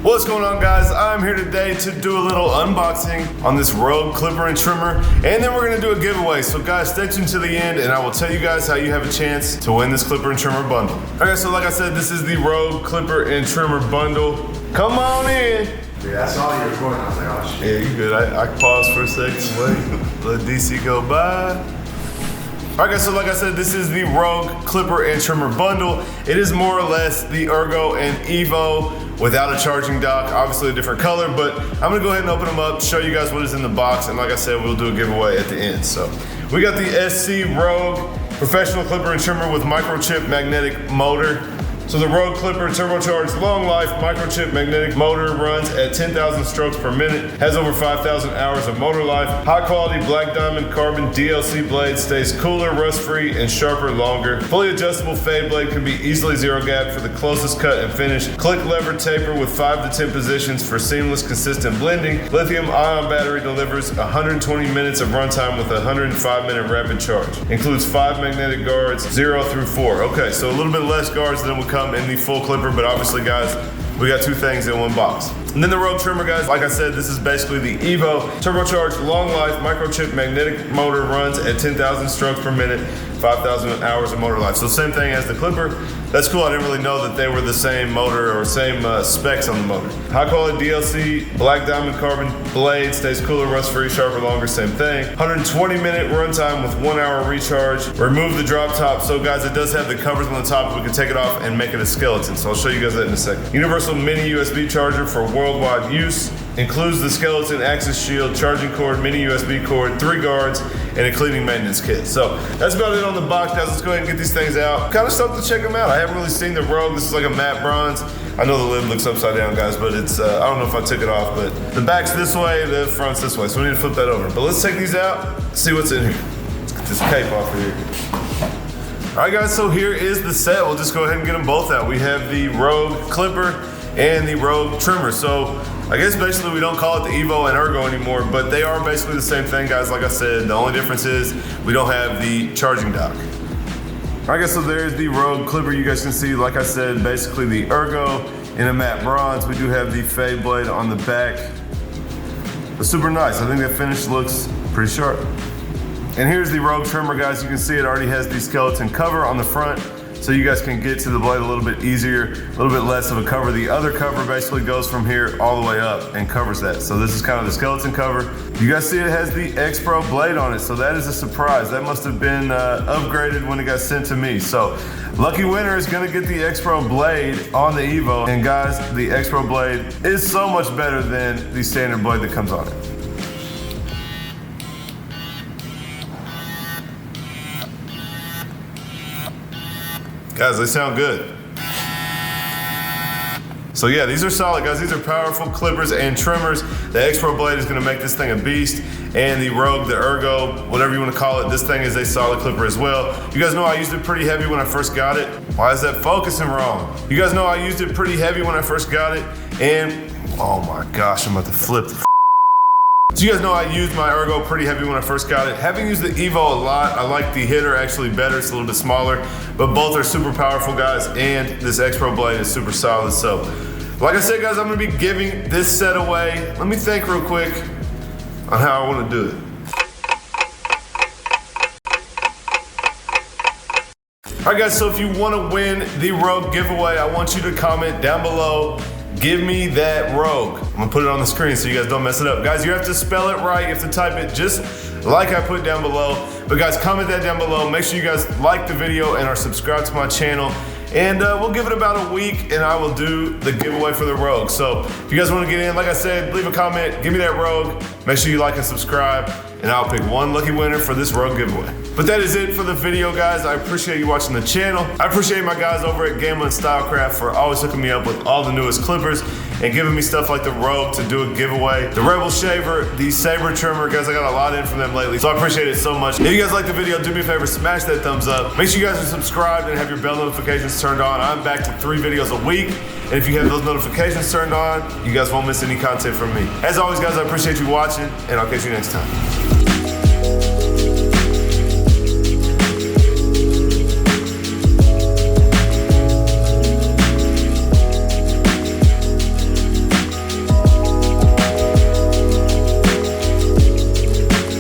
What's going on, guys? I'm here today to do a little unboxing on this Rogue clipper and trimmer, and then we're gonna do a giveaway. So guys, stay tuned to the end and I will tell you guys how you have a chance to win this clipper and trimmer bundle. Okay, so like I said, this is the Rogue clipper and trimmer bundle. Come on in. Yeah, I saw you recording. I was like, oh shit. Yeah, you good. I paused for a second, wait, let DC go by. Alright guys, so like I said, this is the Rogue clipper and trimmer bundle. It is more or less the Ergo and Evo without a charging dock, obviously a different color, but I'm gonna go ahead and open them up, show you guys what is in the box, and like I said, we'll do a giveaway at the end. So we got the SC Rogue professional clipper and trimmer with microchip magnetic motor. So the Rogue clipper turbocharged long life microchip magnetic motor runs at 10,000 strokes per minute, has over 5,000 hours of motor life. High quality black diamond carbon DLC blade stays cooler, rust free, and sharper longer. Fully adjustable fade blade can be easily zero gap for the closest cut and finish. Click lever taper with 5 to 10 positions for seamless consistent blending. Lithium ion battery delivers 120 minutes of runtime with a 105-minute rapid charge. Includes 5 magnetic guards, 0 through 4. Okay, so a little bit less guards than would come in the full clipper, but obviously guys, we got 2 things in one box. And then the Rogue trimmer, guys, like I said, this is basically the Evo turbocharged long life microchip magnetic motor, runs at 10,000 strokes per minute, 5,000 hours of motor life. So same thing as the clipper. That's cool. I didn't really know that they were the same motor or same specs on the motor. High quality DLC black diamond carbon blade stays cooler, rust free, sharper, longer, same thing. 120-minute runtime with 1 hour recharge. Remove the drop top. So guys, it does have the covers on the top. We can take it off and make it a skeleton. So I'll show you guys that in a second. Universal mini USB charger for worldwide use. Includes the skeleton access shield, charging cord, mini USB cord, 3 guards, and a cleaning maintenance kit. So that's about it on the box, guys. Let's go ahead and get these things out. Kind of stoked to check them out. I haven't really seen the Rogue. This is like a matte bronze. I know the lid looks upside down, guys, but it's, I don't know if I took it off, but the back's this way, the front's this way. So we need to flip that over. But let's take these out, see what's in here. Let's get this cape off of here. All right, guys, so here is the set. We'll just go ahead and get them both out. We have the Rogue clipper and the Rogue trimmer. So I guess basically we don't call it the Evo and Ergo anymore, but they are basically the same thing, guys. Like I said, the only difference is we don't have the charging dock. All right, guys, so there's the Rogue clipper. You guys can see, like I said, basically the Ergo in a matte bronze. We do have the fade blade on the back. It's super nice. I think that finish looks pretty sharp. And here's the Rogue trimmer, guys. You can see it already has the skeleton cover on the front, so you guys can get to the blade a little bit easier, a little bit less of a cover. The other cover basically goes from here all the way up and covers that. So this is kind of the skeleton cover. You guys see it has the X Pro blade on it, so that is a surprise. That must have been upgraded when it got sent to me. So lucky winner is gonna get the X Pro blade on the Evo. And guys, the X Pro blade is so much better than the standard blade that comes on it. Guys, they sound good. So yeah, these are solid, guys. These are powerful clippers and trimmers. The X Pro blade is gonna make this thing a beast. And the Rogue, the Ergo, whatever you wanna call it, this thing is a solid clipper as well. You guys know I used it pretty heavy when I first got it. Why is that focusing wrong? You guys know I used it pretty heavy when I first got it. And, oh my gosh, I'm about to flip the So you guys know I used my Ergo pretty heavy when I first got it. Having used the Evo a lot, I like the hitter actually better. It's a little bit smaller, but both are super powerful, guys, and this X Pro blade is super solid. So, like I said, guys, I'm gonna be giving this set away. Let me think real quick on how I wanna do it. All right, guys, so if you wanna win the Rogue giveaway, I want you to comment down below, give me that Rogue. I'm gonna put it on the screen so you guys don't mess it up. Guys, you have to spell it right. You have to type it just like I put down below. But guys, comment that down below. Make sure you guys like the video and are subscribed to my channel. And we'll give it about a week and I will do the giveaway for the Rogue. So if you guys wanna get in, like I said, leave a comment, give me that Rogue. Make sure you like and subscribe, and I'll pick one lucky winner for this Rogue giveaway. But that is it for the video, guys. I appreciate you watching the channel. I appreciate my guys over at Stylecraft for always hooking me up with all the newest clippers and giving me stuff like the Rogue to do a giveaway. The Rebel Shaver, the Saber trimmer, guys, I got a lot in from them lately, so I appreciate it so much. If you guys like the video, do me a favor, smash that thumbs up. Make sure you guys are subscribed and have your bell notifications turned on. I'm back to 3 videos a week, and if you have those notifications turned on, you guys won't miss any content from me. As always, guys, I appreciate you watching, and I'll catch you next time.